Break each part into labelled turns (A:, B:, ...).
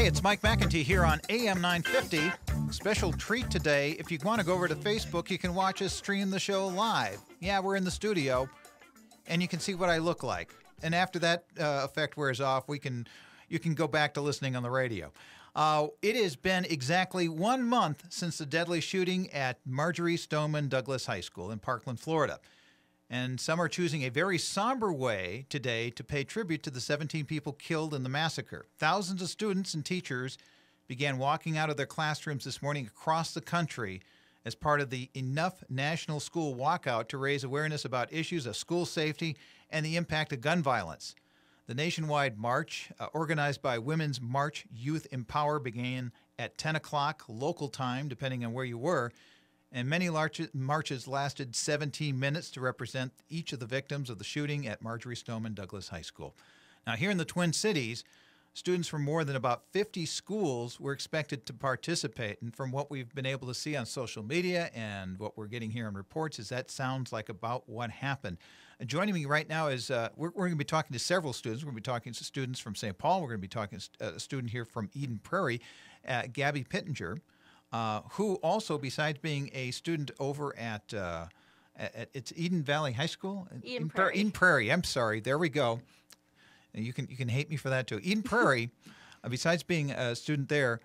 A: Hey, it's Mike McIntee here on AM 950. Special treat today. If you want to go over to Facebook, you can watch us stream the show live. Yeah, we're in the studio, and you can see what I look like. And after that effect wears off, you can go back to listening on the radio. It has been exactly 1 month since the deadly shooting at Marjory Stoneman Douglas High School in Parkland, Florida. And some are choosing a very somber way today to pay tribute to the 17 people killed in the massacre. Thousands of students and teachers began walking out of their classrooms this morning across the country as part of the Enough National School Walkout to raise awareness about issues of school safety and the impact of gun violence. The nationwide march, organized by Women's March Youth Empower, began at 10 o'clock local time, depending on where you were, and many marches lasted 17 minutes to represent each of the victims of the shooting at Marjory Stoneman Douglas High School. Now, here in the Twin Cities, students from more than about 50 schools were expected to participate. And from what we've been able to see on social media and what we're getting here in reports is that sounds like about what happened. Joining me right now is we're going to be talking to several students. We're going to be talking to students from St. Paul. We're going to be talking to a student here from Eden Prairie, Gabby Pittinger, who also, besides being a student over at it's Eden Valley High School?
B: Eden Prairie.
A: Eden Prairie. I'm sorry. There we go. And you can hate me for that too. Eden Prairie, besides being a student there,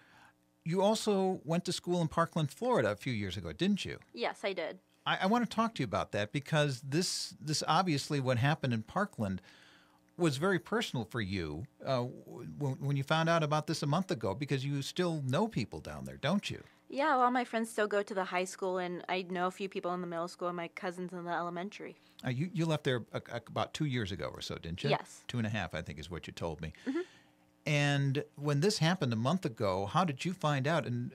A: you also went to school in Parkland, Florida a few years ago, didn't you?
B: Yes, I did.
A: I want to talk to you about that because this obviously what happened in Parkland was very personal for you when you found out about this a month ago, because you still know people down there, don't you?
B: Yeah, a lot of my friends still go to the high school, and I know a few people in the middle school and my cousins in the elementary.
A: You left there about 2 years ago or so, didn't you?
B: Yes.
A: 2.5, I think is what you told me.
B: Mm-hmm.
A: And when this happened a month ago, how did you find out, and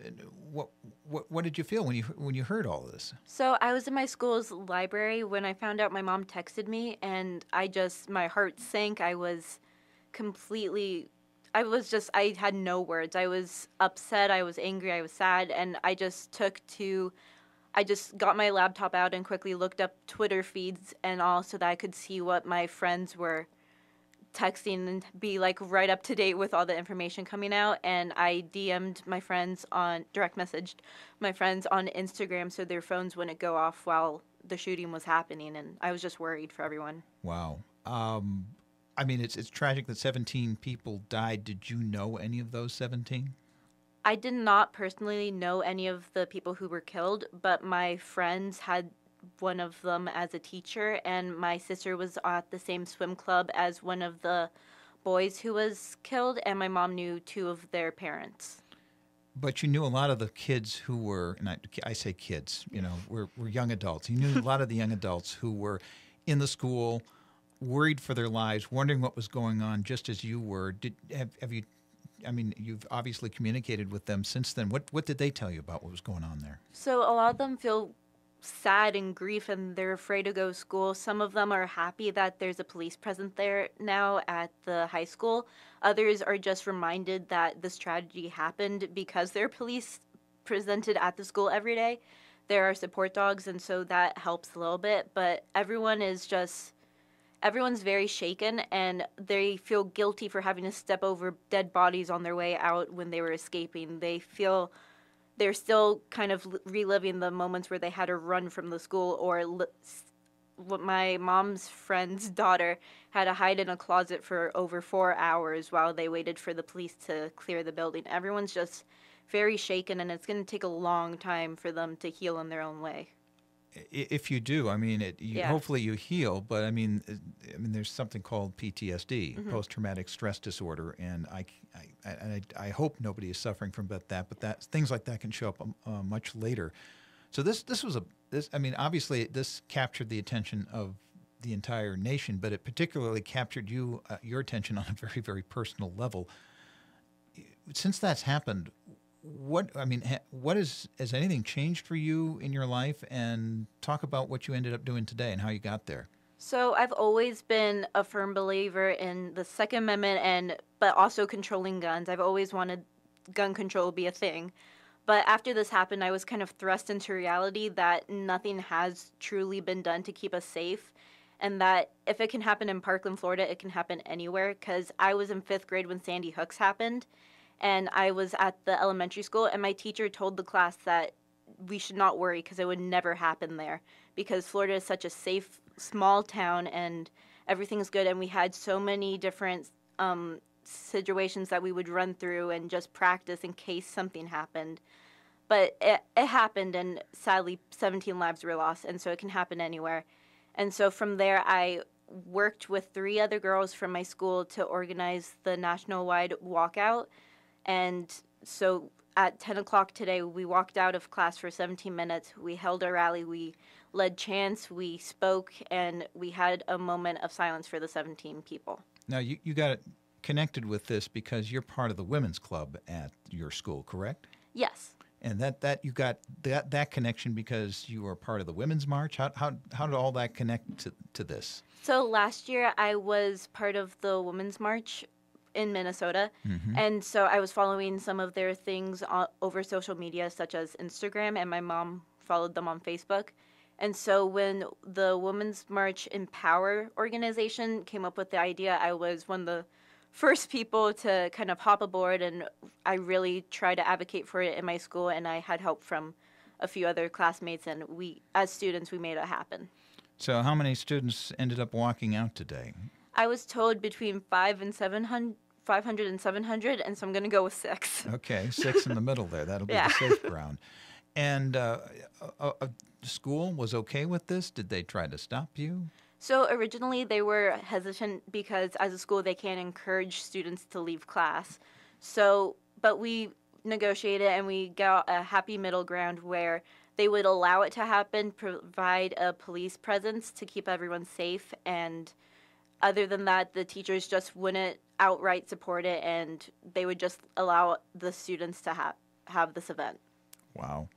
A: what did you feel when you heard all this?
B: So I was in my school's library when I found out. My mom texted me, and my heart sank. I had no words. I was upset, I was angry, I was sad, and I just got my laptop out and quickly looked up Twitter feeds and all so that I could see what my friends were texting and be like right up to date with all the information coming out. And I direct messaged my friends on Instagram so their phones wouldn't go off while the shooting was happening, and I was just worried for everyone.
A: Wow. I mean, it's tragic that 17 people died. Did you know any of those 17?
B: I did not personally know any of the people who were killed, but my friends had one of them as a teacher, and my sister was at the same swim club as one of the boys who was killed, and my mom knew two of their parents.
A: But you knew a lot of the kids who were, and I say kids, we're young adults. You knew a lot of the young adults who were in the school, worried for their lives, wondering what was going on, just as you were. Have you? I mean, you've obviously communicated with them since then. What did they tell you about what was going on there?
B: So a lot of them feel sad and grief, and they're afraid to go to school. Some of them are happy that there's a police present there now at the high school. Others are just reminded that this tragedy happened because there are police presented at the school every day. There are support dogs, and so that helps a little bit. But everyone's very shaken, and they feel guilty for having to step over dead bodies on their way out when they were escaping. They feel they're still kind of reliving the moments where they had to run from the school, or what my mom's friend's daughter had to hide in a closet for over 4 hours while they waited for the police to clear the building. Everyone's just very shaken, and it's going to take a long time for them to heal in their own way.
A: If you do, I mean, hopefully you heal, but I mean, there's something called PTSD,
B: Mm-hmm.
A: post-traumatic stress disorder, and I hope nobody is suffering from that. But things like that can show up much later. So obviously this captured the attention of the entire nation, but it particularly captured your attention on a very, very personal level. Since that's happened, has anything changed for you in your life? And talk about what you ended up doing today and how you got there.
B: So I've always been a firm believer in the Second Amendment, but also controlling guns. I've always wanted gun control to be a thing. But after this happened, I was kind of thrust into reality that nothing has truly been done to keep us safe, and that if it can happen in Parkland, Florida, it can happen anywhere, because I was in 5th grade when Sandy Hooks happened. and I was at the elementary school, and my teacher told the class that we should not worry because it would never happen there, because Florida is such a safe, small town, and everything's good, and we had so many different situations that we would run through and just practice in case something happened. But it happened, and sadly, 17 lives were lost, and so it can happen anywhere. And so from there, I worked with 3 other girls from my school to organize the national-wide walkout. And so at 10 o'clock today, we walked out of class for 17 minutes. We held our rally. We led chants. We spoke, and we had a moment of silence for the 17 people.
A: Now, you got connected with this because you're part of the women's club at your school, correct?
B: Yes.
A: And that you got that connection because you were part of the Women's March? How did all that connect to this?
B: So last year I was part of the Women's March in Minnesota, and so I was following some of their things over social media, such as Instagram, and my mom followed them on Facebook. And so when the Women's March Empower organization came up with the idea, I was one of the first people to kind of hop aboard, and I really tried to advocate for it in my school, and I had help from a few other classmates, and we, as students, we made it happen.
A: So how many students ended up walking out today?
B: I was told between 500 and 700, and so I'm going to go with 6.
A: Okay, 6 in the middle there. That'll be the safe ground. And school was okay with this? Did they try to stop you?
B: So originally they were hesitant because as a school they can't encourage students to leave class. So, but we negotiated and we got a happy middle ground where they would allow it to happen, provide a police presence to keep everyone safe, and other than that, the teachers just wouldn't outright support it, and they would just allow the students to have this event.
A: Wow.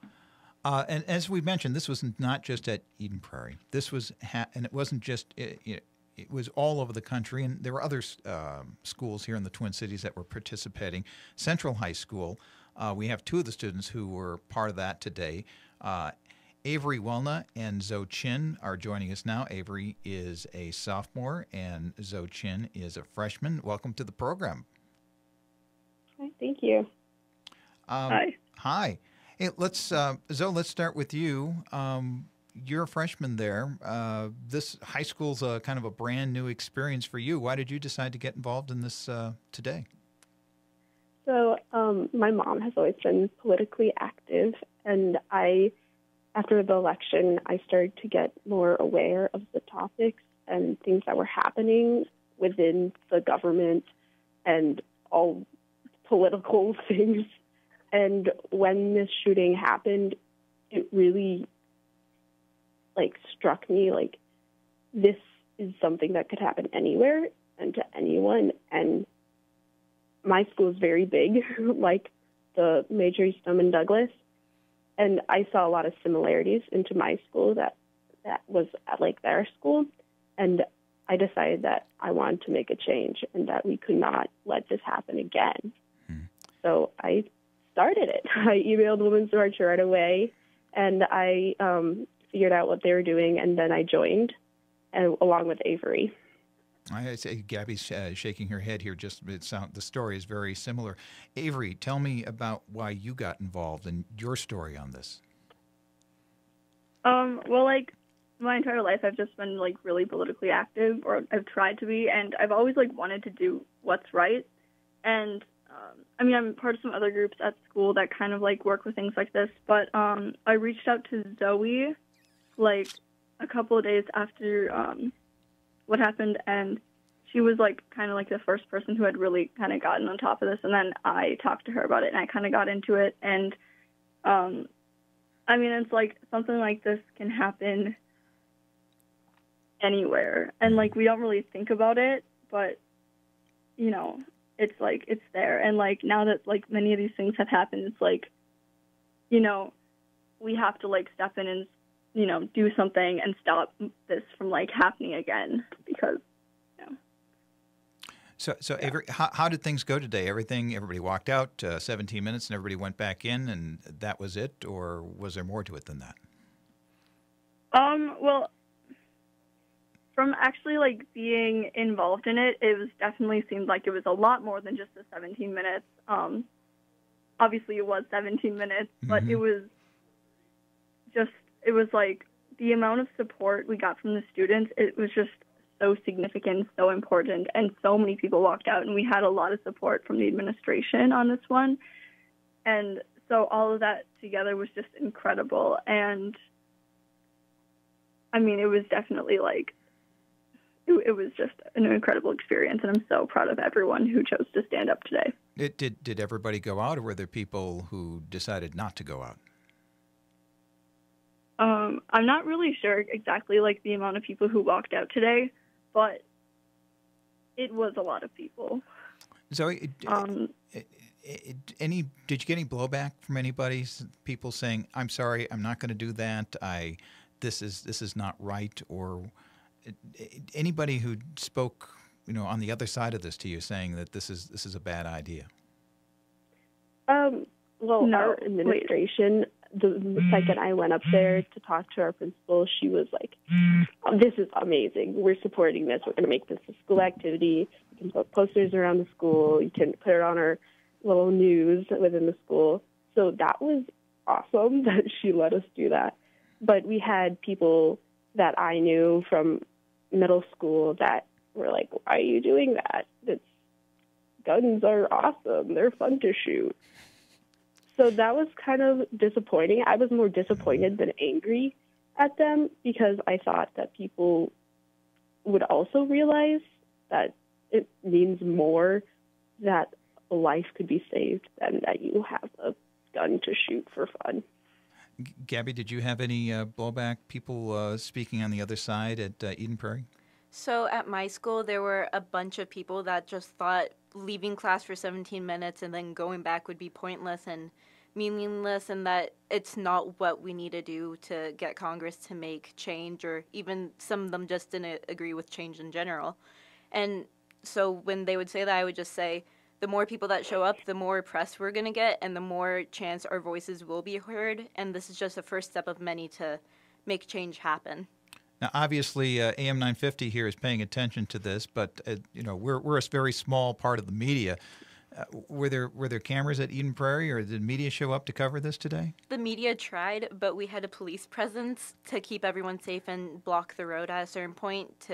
A: And as we mentioned, this was not just at Eden Prairie. This was, and it wasn't just, it was all over the country, and there were other schools here in the Twin Cities that were participating. Central High School, we have 2 of the students who were part of that today. Avery Weina and Zoe Chinn are joining us now. Avery is a sophomore, and Zoe Chinn is a freshman. Welcome to the program.
C: Hi, thank you.
A: Hi. Hi. Hey, Zoe, let's start with you. You're a freshman there. This high school's kind of a brand new experience for you. Why did you decide to get involved in this today?
C: So my mom has always been politically active, and after the election, I started to get more aware of the topics and things that were happening within the government and all political things. And when this shooting happened, it really, struck me, this is something that could happen anywhere and to anyone. And my school is very big, like the Major Eastham and Douglas. And I saw a lot of similarities into my school that was at, their school. And I decided that I wanted to make a change and that we could not let this happen again. So I started it. I emailed Women's March right away, and I figured out what they were doing, and then I joined, along with Avery.
A: I say Gabby's shaking her head here. The story is very similar. Avery, tell me about why you got involved and your story on this.
D: Well, my entire life I've just been really politically active, or I've tried to be, and I've always wanted to do what's right. And I'm part of some other groups at school that kind of work with things like this. But I reached out to Zoe a couple of days after what happened, and she was kind of the first person who had really kind of gotten on top of this. And then I talked to her about it, and I kind of got into it. And it's something like this can happen anywhere, and we don't really think about it, but it's it's there. And now that many of these things have happened, it's we have to step in and do something and stop this from happening again, because
A: So yeah. Avery, how did things go today? Everybody walked out 17 minutes and everybody went back in, and that was it, or was there more to it than that?
D: Well, from actually being involved in it, it was definitely seemed like it was a lot more than just the 17 minutes. obviously it was 17 minutes, but it was like the amount of support we got from the students, it was just so significant, so important, and so many people walked out, and we had a lot of support from the administration on this one. And so all of that together was just incredible. And I mean, it was definitely like, it was just an incredible experience, and I'm so proud of everyone who chose to stand up today.
A: Did everybody go out, or were there people who decided not to go out?
D: I'm not really sure exactly like the amount of people who walked out today, but it was a lot of people.
A: Zoe, did you get any blowback from anybody? People saying, "I'm sorry, I'm not going to do that. This is not right," or anybody who spoke, on the other side of this to you, saying that this is a bad idea?
C: Well,
D: No,
C: our administration, the second I went up there to talk to our principal, she was like, "This is amazing. We're supporting this. We're going to make this a school activity. You can put posters around the school. You can put it on our little news within the school." So that was awesome that she let us do that. But we had people that I knew from middle school that were like, "Why are you doing that? Guns are awesome. They're fun to shoot." So that was kind of disappointing. I was more disappointed than angry at them because I thought that people would also realize that it means more that a life could be saved than that you have a gun to shoot for fun.
A: Gabby, did you have any blowback, people speaking on the other side at Eden Prairie?
B: So at my school, there were a bunch of people that just thought leaving class for 17 minutes and then going back would be pointless and meaningless, and that it's not what we need to do to get Congress to make change, or even some of them just didn't agree with change in general. And so when they would say that, I would just say, the more people that show up, the more press we're going to get, and the more chance our voices will be heard. And this is just the first step of many to make change happen.
A: Now, obviously, AM 950 here is paying attention to this, but we're a very small part of the media. Were there cameras at Eden Prairie, or did media show up to cover this today?
B: The media tried, but we had a police presence to keep everyone safe and block the road at a certain point,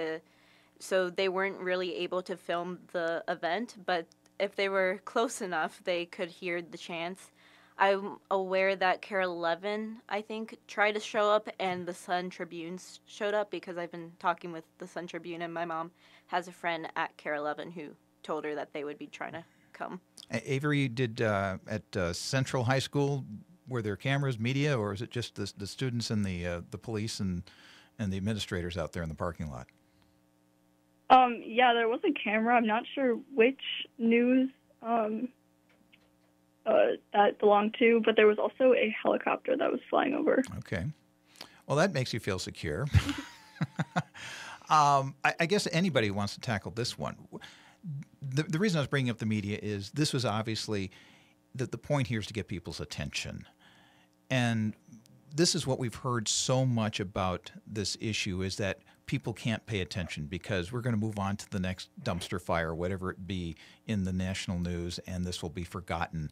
B: so they weren't really able to film the event. But if they were close enough, they could hear the chants. I'm aware that KARE 11, I think, tried to show up, and the Sun Tribune showed up, because I've been talking with the Sun Tribune, and my mom has a friend at KARE 11 who told her that they would be trying to come.
A: Avery, did at Central High School, were there cameras, media, or is it just the students and the police and the administrators out there in the parking lot?
D: Yeah, there was a camera. I'm not sure which news that belonged to, but there was also a helicopter that was flying over.
A: Okay. Well, that makes you feel secure. I guess anybody who wants to tackle this one. The reason I was bringing up the media is this was obviously the point here is to get people's attention. And this is what we've heard so much about this issue, is that people can't pay attention because we're going to move on to the next dumpster fire, whatever it be, in the national news, and this will be forgotten.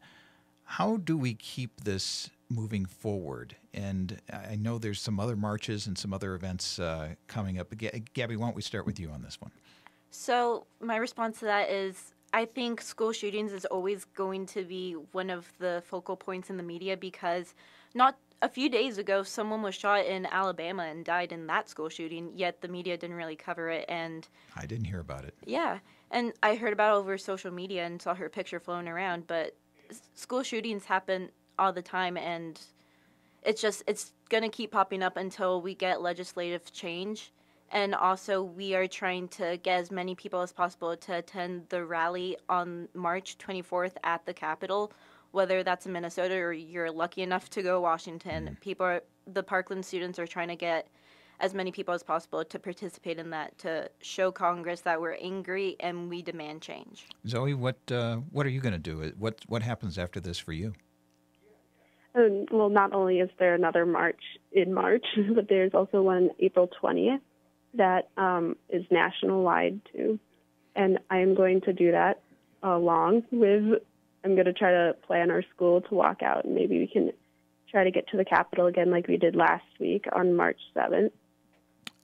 A: How do we keep this moving forward? And I know there's some other marches and some other events coming up. Gabby, why don't we start with you on this one?
B: So my response to that is, I think school shootings is always going to be one of the focal points in the media, because not a few days ago, someone was shot in Alabama and died in that school shooting, yet the media didn't really cover it. And
A: I didn't hear about it.
B: Yeah, and I heard about it over social media and saw her picture floating around, but school shootings happen all the time, and it's going to keep popping up until we get legislative change. And also, we are trying to get as many people as possible to attend the rally on March 24th at the Capitol, whether that's in Minnesota or you're lucky enough to go to Washington. The Parkland students are trying to get as many people as possible to participate in that, to show Congress that we're angry and we demand change.
A: Zoe, what are you going to do? What happens after this for you?
C: Well, not only is there another march in March, but there's also one April 20th that is national-wide too. And I am going to do that along with I'm going to try to plan our school to walk out, and maybe we can try to get to the Capitol again like we did last week on March 7th.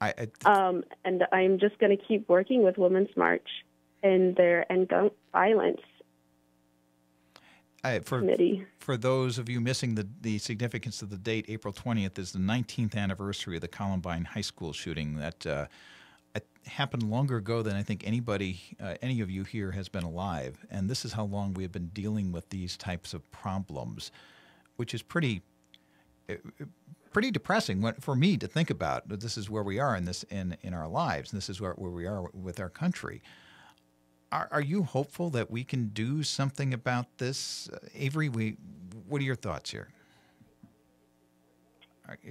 C: And I'm just going to keep working with Women's March and their End Gun Violence committee.
A: For those of you missing the significance of the date, April 20th is the 19th anniversary of the Columbine High School shooting. That happened longer ago than I think any of you here has been alive. And this is how long we have been dealing with these types of problems, which is pretty depressing for me to think about. This is where we are in our lives, and this is where we are with our country. Are you hopeful that we can do something about this, Avery? What are your thoughts here?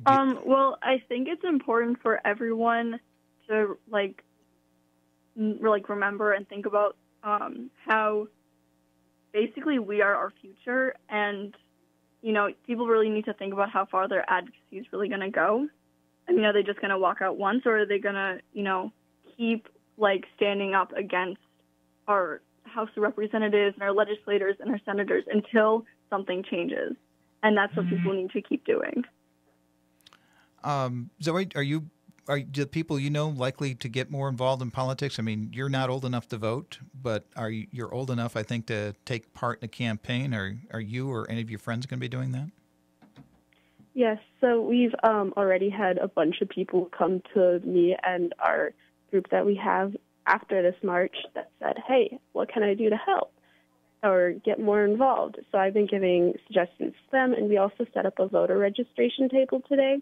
D: Well, I think it's important for everyone to remember and think about how basically we are our future, and people really need to think about how far their advocacy is really going to go. I mean, are they just going to walk out once, or are they going to keep standing up against our House of Representatives and our legislators and our senators until something changes? And that's what people need to keep doing.
A: Zoe, are the people likely to get more involved in politics? I mean, you're not old enough to vote, but you're old enough, I think, to take part in a campaign. Are you or any of your friends going to be doing that?
C: Yes, so we've already had a bunch of people come to me and our group that we have after this march that said, hey, what can I do to help or get more involved? So I've been giving suggestions to them, and we also set up a voter registration table today.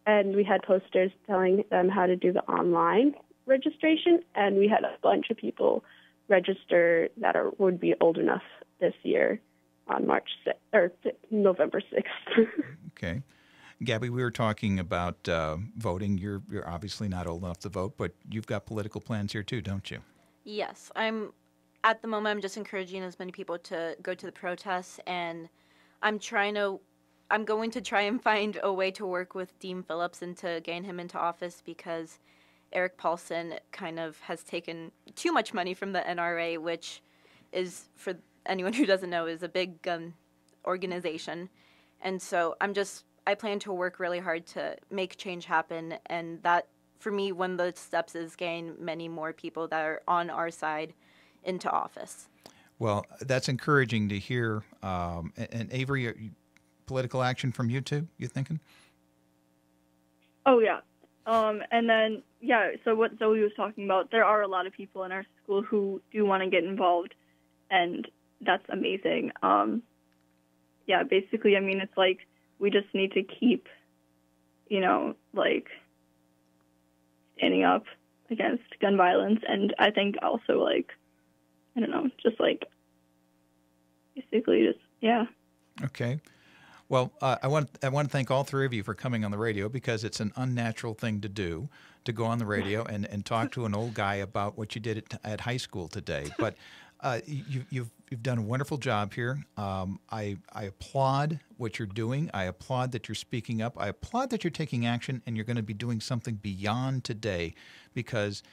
C: And we had posters telling them how to do the online registration, and we had a bunch of people register that would be old enough this year on November 6th. Okay.
A: Gabby, we were talking about voting. You're obviously not old enough to vote, but you've got political plans here too, don't you?
B: Yes. At the moment, I'm just encouraging as many people to go to the protests, and I'm going to try and find a way to work with Dean Phillips and to gain him into office, because Eric Paulson kind of has taken too much money from the NRA, which is, for anyone who doesn't know, is a big gun organization. And so I plan to work really hard to make change happen, and that, for me, one of the steps is gain many more people that are on our side into office.
A: Well, that's encouraging to hear. And Avery, political action from you too, you thinking?
D: Oh, yeah. And then, so what Zoe was talking about, there are a lot of people in our school who do want to get involved, and that's amazing. Basically, I mean, it's we just need to keep, standing up against gun violence. And I think also, basically,
A: Okay. Well, I want to thank all three of you for coming on the radio, because it's an unnatural thing to do, to go on the radio and talk to an old guy about what you did at high school today. But you've done a wonderful job here. I applaud what you're doing. I applaud that you're speaking up. I applaud that you're taking action, and you're going to be doing something beyond today, because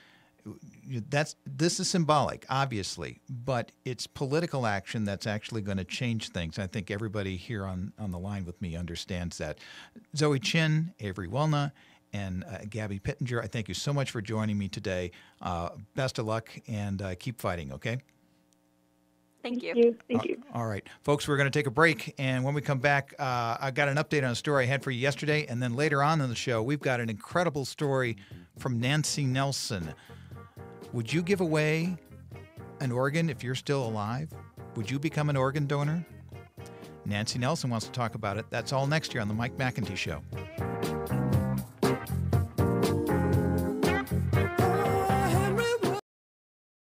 A: this is symbolic, obviously, but it's political action that's actually going to change things. I think everybody here on the line with me understands that. Zoe Chinn, Avery Weina, and Gabby Pittinger, I thank you so much for joining me today. Best of luck, and keep fighting, okay?
B: Thank you.
C: Thank you.
A: All right. Folks, we're going to take a break, and when we come back, I got an update on a story I had for you yesterday, and then later on in the show, we've got an incredible story from Nancy Nelson. Would you give away an organ if you're still alive? Would you become an organ donor? Nancy Nelson wants to talk about it. That's all next year on The Mike McIntee Show.